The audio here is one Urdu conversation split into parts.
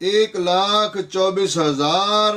1,24,000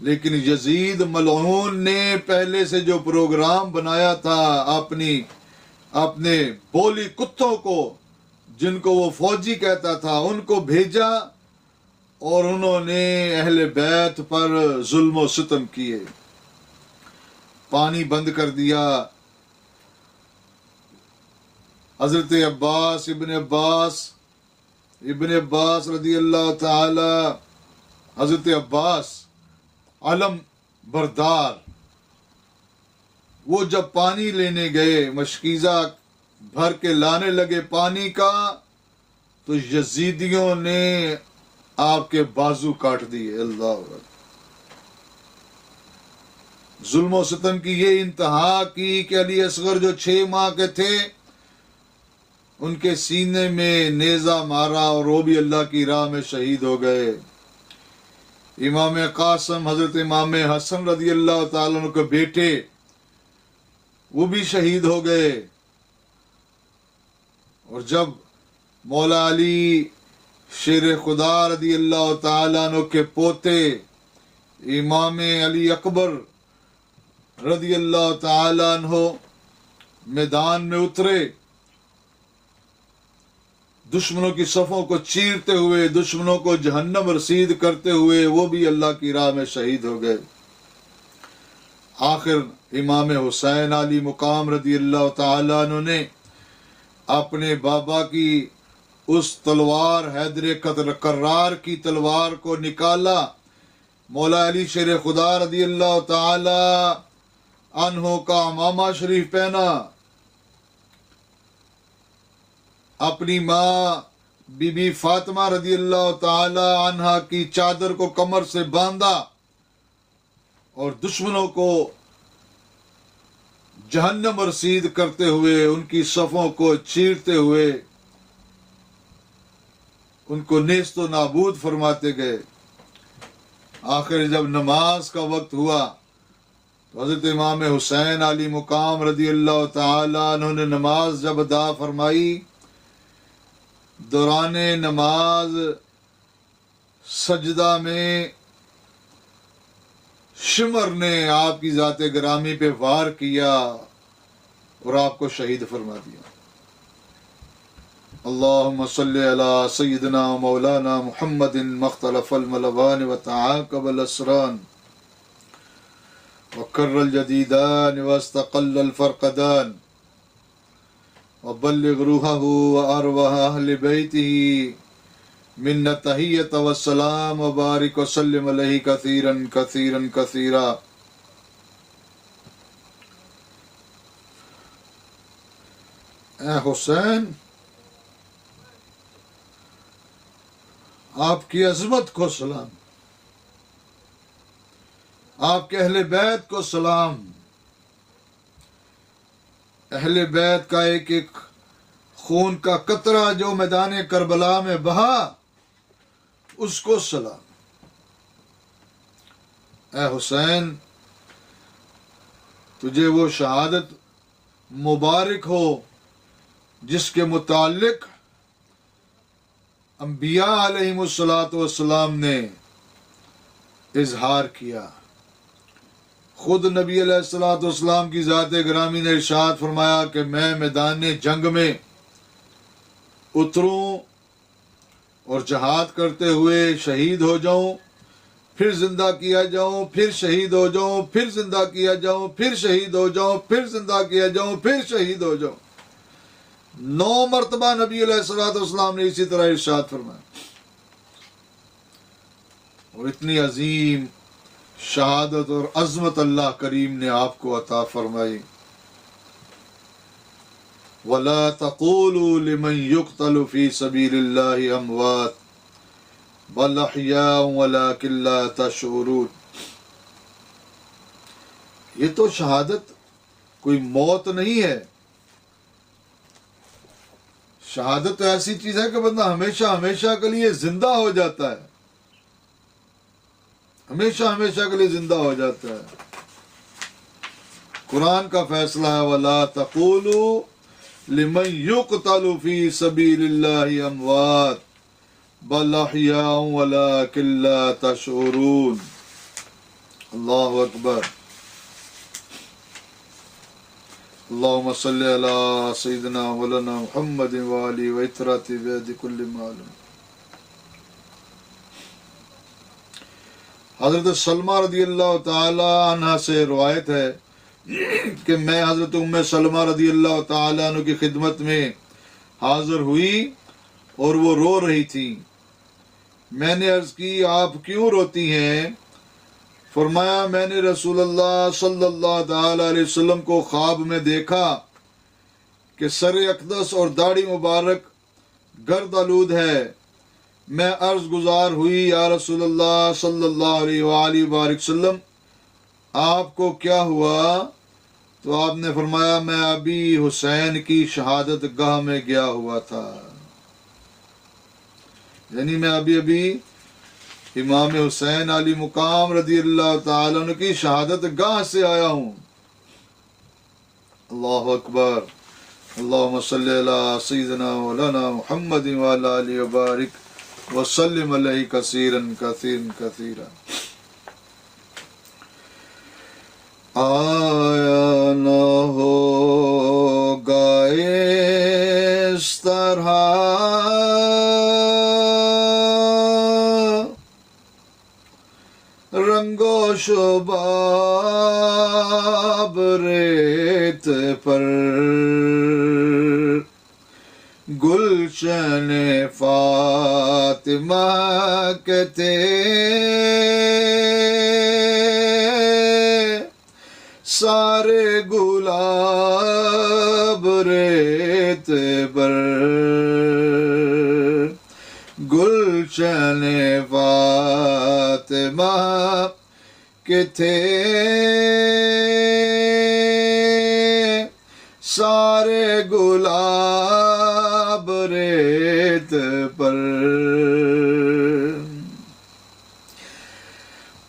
لیکن یزید ملعون نے پہلے سے جو پروگرام بنایا تھا اپنے بولی کتوں کو، جن کو وہ فوجی کہتا تھا، ان کو بھیجا اور انہوں نے اہل بیت پر ظلم و ستم کیے، پانی بند کر دیا۔ حضرت ابن عباس رضی اللہ تعالی، حضرت عباس علم بردار، وہ جب پانی لینے گئے، مشکیزہ بھر کے لانے لگے پانی کا، تو یزیدیوں نے آپ کے بازو کاٹ دیے۔ اللہ اکبر! ظلم و ستم کی یہ انتہا کی کہ علی اصغر جو 6 ماہ کے تھے، ان کے سینے میں نیزہ مارا اور وہ بھی اللہ کی راہ میں شہید ہو گئے۔ امام قاسم، حضرت امام حسن رضی اللہ تعالیٰ عنہ کے بیٹے، وہ بھی شہید ہو گئے۔ اور جب مولا علی شیر خدا رضی اللہ تعالیٰ عنہ کے پوتے امام علی اکبر رضی اللہ تعالیٰ عنہ میدان میں اترے، دشمنوں کی صفوں کو چیرتے ہوئے، دشمنوں کو جہنم رسید کرتے ہوئے، وہ بھی اللہ کی راہ میں شہید ہو گئے۔ آخر امام حسین علی مقام رضی اللہ تعالیٰ عنہ نے اپنے بابا کی اس تلوار حیدر کرار کی تلوار کو نکالا، مولا علی شیر خدا رضی اللہ تعالی عنہ کا عمامہ شریف پہنا، اپنی ماں بی بی فاطمہ رضی اللہ تعالی عنہا کی چادر کو کمر سے باندھا اور دشمنوں کو جہنم رسید کرتے ہوئے، ان کی صفوں کو چیرتے ہوئے، ان کو نیست و نابود فرماتے گئے۔ آخر جب نماز کا وقت ہوا تو حضرت امام حسین علی مقام رضی اللہ تعالی عنہ نے نماز جب ادا فرمائی، دوران نماز سجدہ میں شمر نے آپ کی ذات گرامی پہ وار کیا اور آپ کو شہید فرما دیا۔ اللہم صلی علی سیدنا مولانا محمد مختلف الملوان وتعاقب الاسران وکر الجدیدان واستقل الفرقدان وبلغ روحه وارواح اہل بیته منا التحیۃ والسلام وبارک وسلم علیہ کثیرا کثیرا کثیرا۔ اے حسین، آپ کی عظمت کو سلام، آپ کے اہل بیت کو سلام، اہل بیت کا ایک ایک خون کا قطرہ جو میدان کربلا میں بہا، اس کو سلام۔ اے حسین، تجھے وہ شہادت مبارک ہو جس کے متعلق انبیاء علیہم السلام نے اظہار کیا۔ خود نبی علیہ السلام کی ذات گرامی نے ارشاد فرمایا کہ میں میدان جنگ میں اتروں اور جہاد کرتے ہوئے شہید ہو جاؤں، پھر زندہ کیا جاؤں، پھر شہید ہو جاؤں، پھر زندہ کیا جاؤں، پھر شہید ہو جاؤں، پھر زندہ کیا جاؤں، پھر شہید ہو جاؤں۔ 9 مرتبہ نبی علیہ السلام نے اسی طرح ارشاد فرمایا، اور اتنی عظیم شہادت اور عظمت اللہ کریم نے آپ کو عطا فرمائی۔ وَلَا تَقُولُوا لِمَنْ يُقْتَلُ فِي سَبِيلِ اللَّهِ أَمْوَاتٌ بَلْ أَحْيَاءٌ وَلَكِنْ لَا تَشْعُرُونَ۔ یہ تو شہادت کوئی موت نہیں ہے، شہادت ایسی چیز ہے کہ بندہ ہمیشہ ہمیشہ کے لیے زندہ ہو جاتا ہے، ہمیشہ ہمیشہ کے لیے زندہ ہو جاتا ہے۔ قرآن کا فیصلہ ہے وَلَا تَقُولُوا لِمَنْ يُقْتَلُ فِي سَبِيلِ اللَّهِ أَمْوَاتٌ بَلْ أَحْيَاءٌ وَلَكِنْ لَا تَشْعُرُونَ۔ اللہ اکبر. اللہم صلی علی سیدنا مولانا محمد وآلہ وإطرات بیعد کل معلوم. حضرت سلمہ رضی اللہ تعالی عنہ سے روایت ہے کہ میں حضرت ام سلمہ رضی اللہ تعالی عنہ کی خدمت میں حاضر ہوئی اور وہ رو رہی تھی. میں نے عرض کی آپ کیوں روتی ہیں؟ فرمایا میں نے رسول اللہ صلی اللہ تعالی علیہ وسلم کو خواب میں دیکھا کہ سر اقدس اور داڑھی مبارک گرد آلود ہے. میں عرض گزار ہوئی یا رسول اللہ صلی اللہ علیہ وآلہ وسلم آپ کو کیا ہوا؟ تو آپ نے فرمایا میں ابھی حسین کی شہادت گاہ میں گیا ہوا تھا، یعنی میں ابھی امام حسین علی مقام رضی اللہ تعالیٰ عنہ کی شہادت گاہ سے آیا ہوں. اللہ اکبر. اللہم صلی علی سیدنا مولانا محمد وعلی آلہ وبارک وسلم علیہ کثیرا کثیرا کثیرا. آیا نہ ہوگا اس طرح رنگ و شباب ریت پر گلشن فاطمہ کے تھے سارے گلاب ریت پر گلشن فاطمہ کے تھے سارے گلاب ریت پر.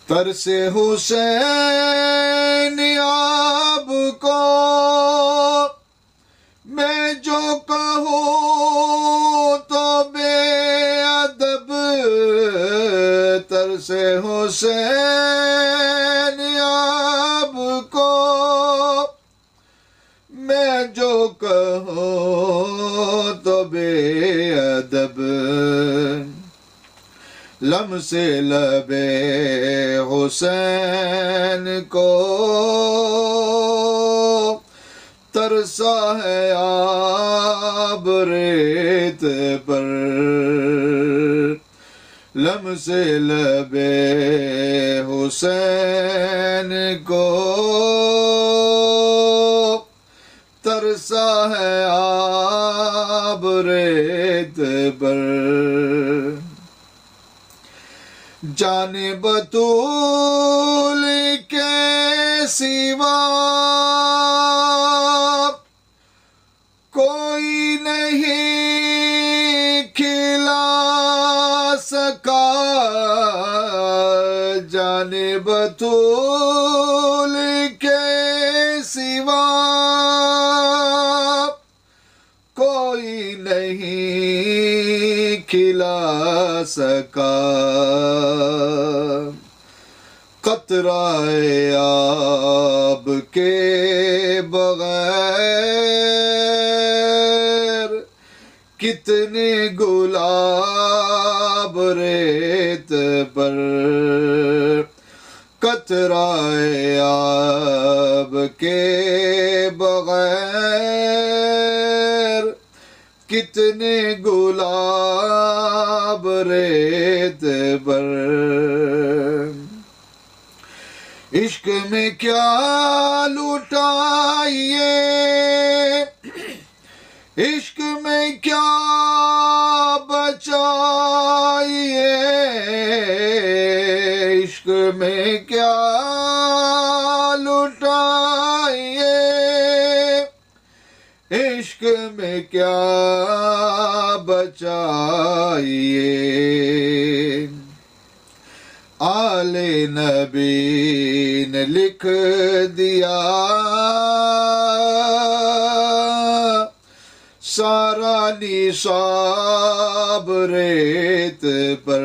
ترس حسین آپ کو میں جو کہوں تو بے ادب. ترس حسین آپ کو میں جو کہوں تو بے ادب. لمس لب حسین کو ترسا ہے آب ریت پر. لمس لب حسین کو ترسا ہے آب ریت پر. جان بطول کے سوا کوئی نہیں کھلا سکا. جان بطول کے سوا کوئی نہیں کھلا سکا. قطرہ آب کے بغیر کتنے گلاب ریت پر. قطرہ آب کے بغیر کتنے گلاب ریت پر. عشق میں کیا لٹائیے عشق میں کیا بچائیے. عشق میں کیا لٹائیے عشق میں کیا بچائیے. آل نبی نے لکھ دیا سارا نصاب ریت پر.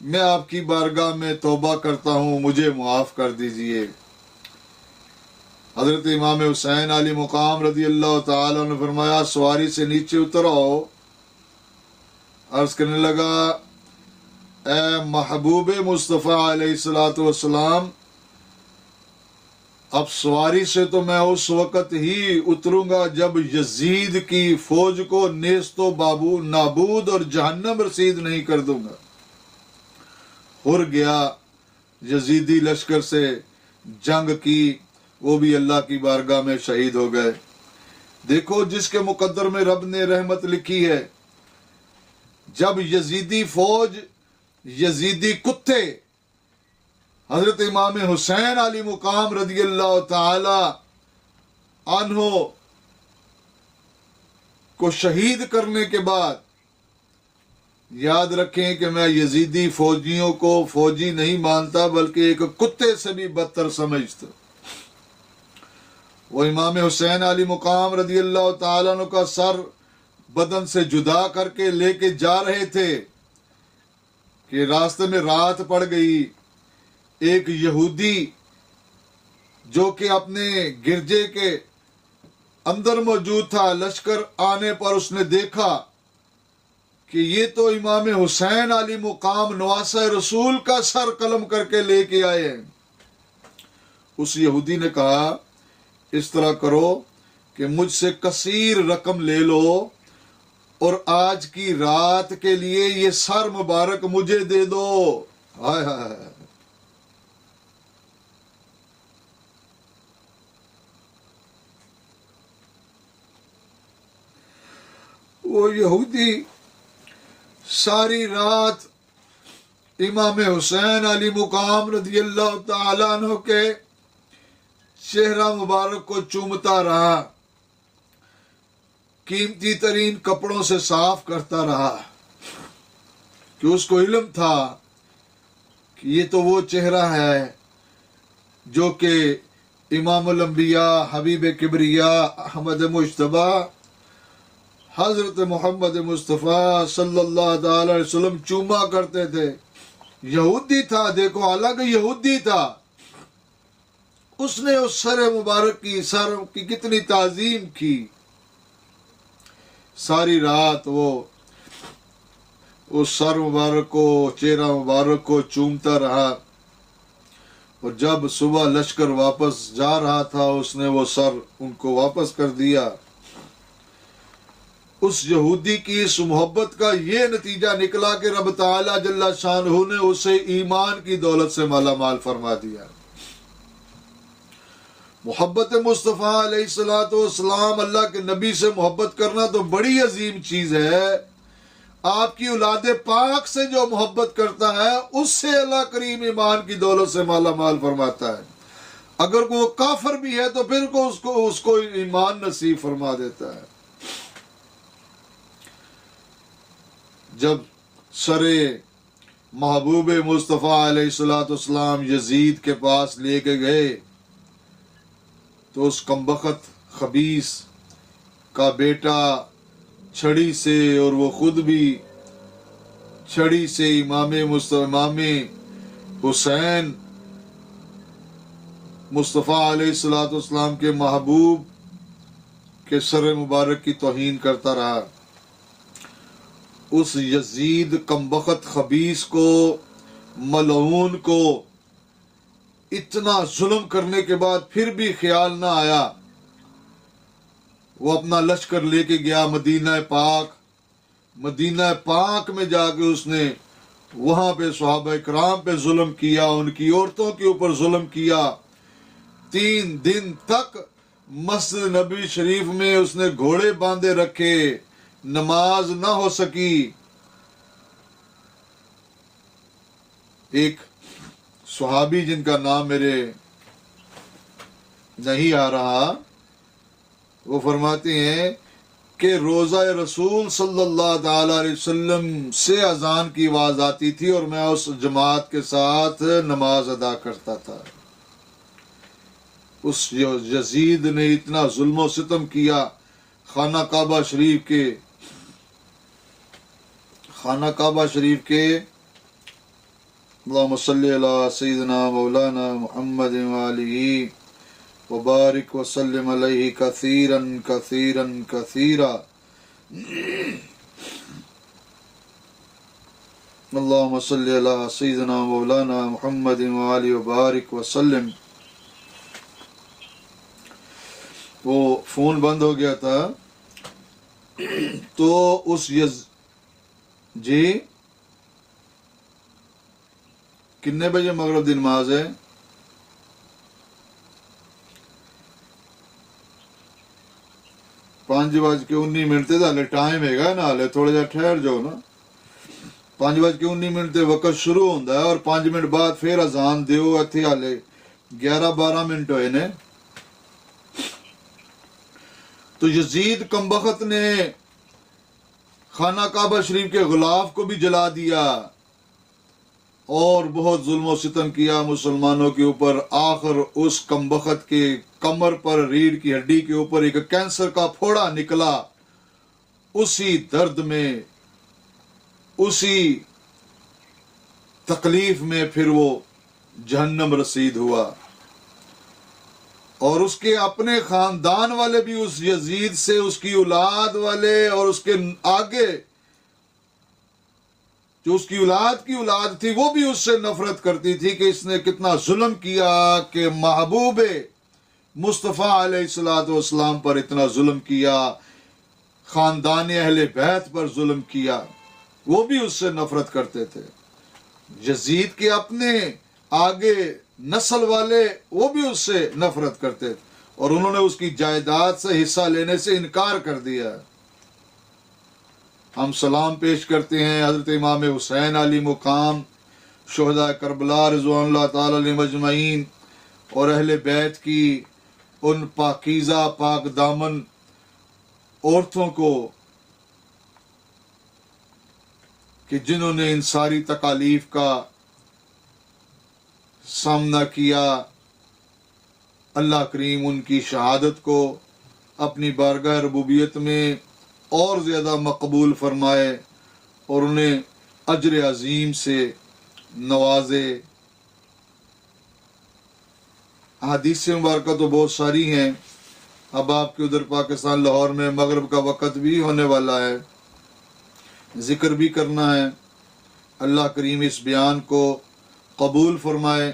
میں آپ کی بارگاہ میں توبہ کرتا ہوں، مجھے معاف کر دیجئے۔ حضرت امام حسین علی مقام رضی اللہ تعالیٰ نے فرمایا سواری سے نیچے اتر آؤ۔ عرض کرنے لگا اے محبوب مصطفیٰ علیہ السلام، اب سواری سے تو میں اس وقت ہی اتروں گا جب یزید کی فوج کو نیست و نابود اور جہنم رسید نہیں کر دوں گا۔ ہر گیا یزیدی لشکر سے جنگ کی، وہ بھی اللہ کی بارگاہ میں شہید ہو گئے۔ دیکھو جس کے مقدر میں رب نے رحمت لکھی ہے، جب یزیدی فوج، یزیدی کتے حضرت امام حسین علی مقام رضی اللہ تعالی عنہ کو شہید کرنے کے بعد، یاد رکھیں کہ میں یزیدی فوجیوں کو فوجی نہیں مانتا بلکہ ایک کتے سے بھی بدتر سمجھتا۔ وہ امام حسین علی مقام رضی اللہ تعالیٰ عنہ کا سر بدن سے جدا کر کے لے کے جا رہے تھے کہ راستے میں رات پڑ گئی۔ ایک یہودی جو کہ اپنے گرجے کے اندر موجود تھا، لشکر آنے پر اس نے دیکھا کہ یہ تو امام حسین علی مقام نواسہ رسول کا سر قلم کر کے لے کے آئے ہیں۔ اس یہودی نے کہا اس طرح کرو کہ مجھ سے کثیر رقم لے لو اور آج کی رات کے لیے یہ سر مبارک مجھے دے دو۔ ہائے ہائے، وہ یہودی ساری رات امام حسین علی مقام رضی اللہ تعالیٰ عنہ کے چہرہ مبارک کو چومتا رہا، قیمتی ترین کپڑوں سے صاف کرتا رہا، کہ اس کو علم تھا کہ یہ تو وہ چہرہ ہے جو کہ امام الانبیاء حبیب کبریاء احمد مجتبیٰ حضرت محمد مصطفیٰ صلی اللہ تعالی علیہ وسلم چوما کرتے تھے۔ یہودی تھا، دیکھو حالانکہ یہودی تھا، اس نے اس سر مبارک کی کتنی تعظیم کی۔ ساری رات وہ اس سر مبارک کو، چہرہ مبارک کو چومتا رہا، اور جب صبح لشکر واپس جا رہا تھا اس نے وہ سر ان کو واپس کر دیا۔ اس یہودی کی اس محبت کا یہ نتیجہ نکلا کہ رب تعالیٰ جل شانہ نے اسے ایمان کی دولت سے مالا مال فرما دیا۔ محبت مصطفیٰ علیہ السلام، اللہ کے نبی سے محبت کرنا تو بڑی عظیم چیز ہے۔ آپ کی اولاد پاک سے جو محبت کرتا ہے اس سے اللہ کریم ایمان کی دولت سے مالا مال فرماتا ہے۔ اگر وہ کافر بھی ہے تو پھر اس کو ایمان نصیب فرما دیتا ہے۔ جب سر محبوب مصطفیٰ علیہ السلام یزید کے پاس لے کے گئے تو اس کمبخت خبیث کا بیٹا چھڑی سے، اور وہ خود بھی چھڑی سے امام حسین مصطفیٰ علیہ السلام کے محبوب کے سر مبارک کی توہین کرتا رہا۔ اس یزید کمبخت خبیث کو، ملعون کو اتنا ظلم کرنے کے بعد پھر بھی خیال نہ آیا۔ وہ اپنا لشکر لے کے گیا مدینہ پاک میں جا کے اس نے وہاں پہ صحابہ کرام پہ ظلم کیا، ان کی عورتوں کے اوپر ظلم کیا۔ 3 دن تک مسجد نبی شریف میں اس نے گھوڑے باندھے رکھے، نماز نہ ہو سکی۔ ایک صحابی جن کا نام میرے نہیں آ رہا، وہ فرماتے ہیں کہ روزہ رسول صلی اللہ تعالی علیہ وسلم سے اذان کی آواز آتی تھی اور میں اس جماعت کے ساتھ نماز ادا کرتا تھا۔ اس یزید نے اتنا ظلم و ستم کیا، خانہ کعبہ شریف کے اللهم صل على سيدنا مولانا محمد وآله وبارك وسلم عليه كثيرا كثيرا كثيرا اللهم صل على سيدنا مولانا محمد وآله وبارك وسلم. وہ فون بند ہو گیا تھا تو اس جی کتنے بجے مغرب دی نماز ہے؟ 5:19 تے ہالے ٹائم ہے گا نا، ہالے تھوڑا جا ٹھہر جاؤ نا. 5:19 تے وقت شروع ہوتا ہے اور 5 منٹ بعد پھر اذان دیو. اتنے ہالے 11-12 منٹ ہوئے نے. تو یزید کمبخت نے خانہ کعبہ شریف کے غلاف کو بھی جلا دیا اور بہت ظلم و ستم کیا مسلمانوں کے اوپر. آخر اس کمبخت کے کمر پر ریڑھ کی ہڈی کے اوپر ایک کینسر کا پھوڑا نکلا. اسی درد میں، اسی تکلیف میں پھر وہ جہنم رسید ہوا. اور اس کے اپنے خاندان والے بھی اس یزید سے، اس کی اولاد والے اور اس کے آگے جو اس کی اولاد تھی وہ بھی اس سے نفرت کرتی تھی کہ اس نے کتنا ظلم کیا، کہ محبوب مصطفیٰ علیہ السلام پر اتنا ظلم کیا، خاندان اہل بیت پر ظلم کیا. وہ بھی اس سے نفرت کرتے تھے. یزید کے اپنے آگے نسل والے وہ بھی اس سے نفرت کرتے تھے اور انہوں نے اس کی جائیداد سے حصہ لینے سے انکار کر دیا. ہم سلام پیش کرتے ہیں حضرت امام حسین علی مقام، شہداء کربلا رضوان اللہ تعالی علیہم اجمعین، اور اہل بیت کی ان پاکیزہ پاک دامن عورتوں کو کہ جنہوں نے ان ساری تکالیف کا سامنا کیا. اللہ کریم ان کی شہادت کو اپنی بارگاہ ربوبیت میں اور زیادہ مقبول فرمائے اور انہیں اجر عظیم سے نوازے. حدیث مبارکہ تو بہت ساری ہیں. اب آپ کے ادھر پاکستان لاہور میں مغرب کا وقت بھی ہونے والا ہے، ذکر بھی کرنا ہے. اللہ کریم اس بیان کو قبول فرمائے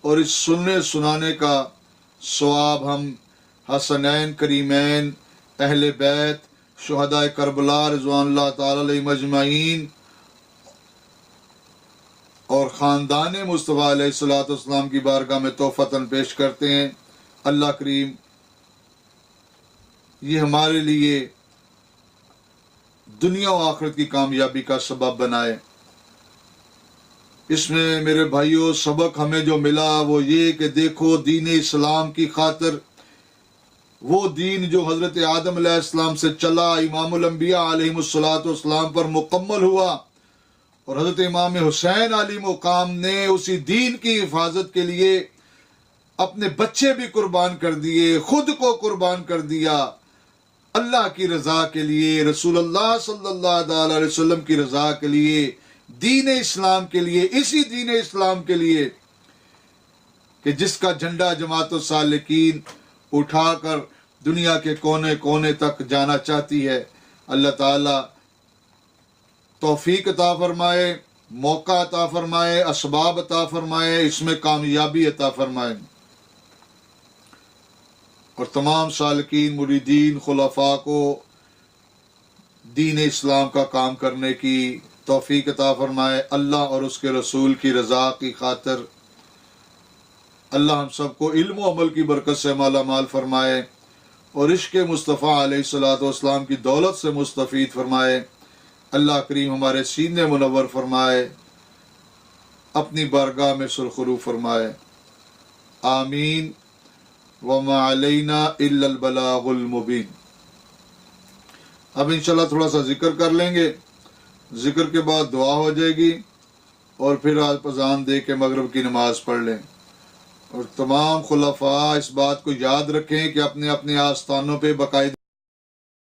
اور اس سننے سنانے کا ثواب ہم حسنین کریمین، اہل بیت، شہداء کربلا رضوان اللہ تعالی علیہم اجمعین اور خاندان مصطفیٰ علیہ السلام کی بارگاہ میں تحفتاً پیش کرتے ہیں. اللہ کریم یہ ہمارے لیے دنیا و آخرت کی کامیابی کا سبب بنائے. اس میں میرے بھائیوں سبق ہمیں جو ملا وہ یہ کہ دیکھو دین اسلام کی خاطر، وہ دین جو حضرت آدم علیہ السلام سے چلا، امام الانبیاء علیہ السلام پر مکمل ہوا، اور حضرت امام حسین علی مقام نے اسی دین کی حفاظت کے لیے اپنے بچے بھی قربان کر دیے، خود کو قربان کر دیا، اللہ کی رضا کے لیے، رسول اللہ صلی اللہ علیہ وسلم کی رضا کے لیے، دین اسلام کے لیے، اسی دین اسلام کے لیے کہ جس کا جھنڈا جماعت السالکین اٹھا کر دنیا کے کونے کونے تک جانا چاہتی ہے. اللہ تعالی توفیق عطا فرمائے، موقع عطا فرمائے، اسباب عطا فرمائے، اس میں کامیابی عطا فرمائے، اور تمام سالکین، مریدین، خلفاء کو دین اسلام کا کام کرنے کی توفیق عطا فرمائے. اللہ اور اس کے رسول کی رضا کی خاطر اللہ ہم سب کو علم و عمل کی برکت سے مالا مال فرمائے اور عشق مصطفیٰ علیہ السلام کی دولت سے مستفید فرمائے. اللہ کریم ہمارے سینے منور فرمائے، اپنی بارگاہ میں سرخرو فرمائے. آمین. وما علینا الا البلاغ المبین. اب انشاءاللہ تھوڑا سا ذکر کر لیں گے، ذکر کے بعد دعا ہو جائے گی اور پھر آپ اذان دے کے مغرب کی نماز پڑھ لیں. اور تمام خلفاء اس بات کو یاد رکھیں کہ اپنے اپنے آستانوں پہ باقاعدہ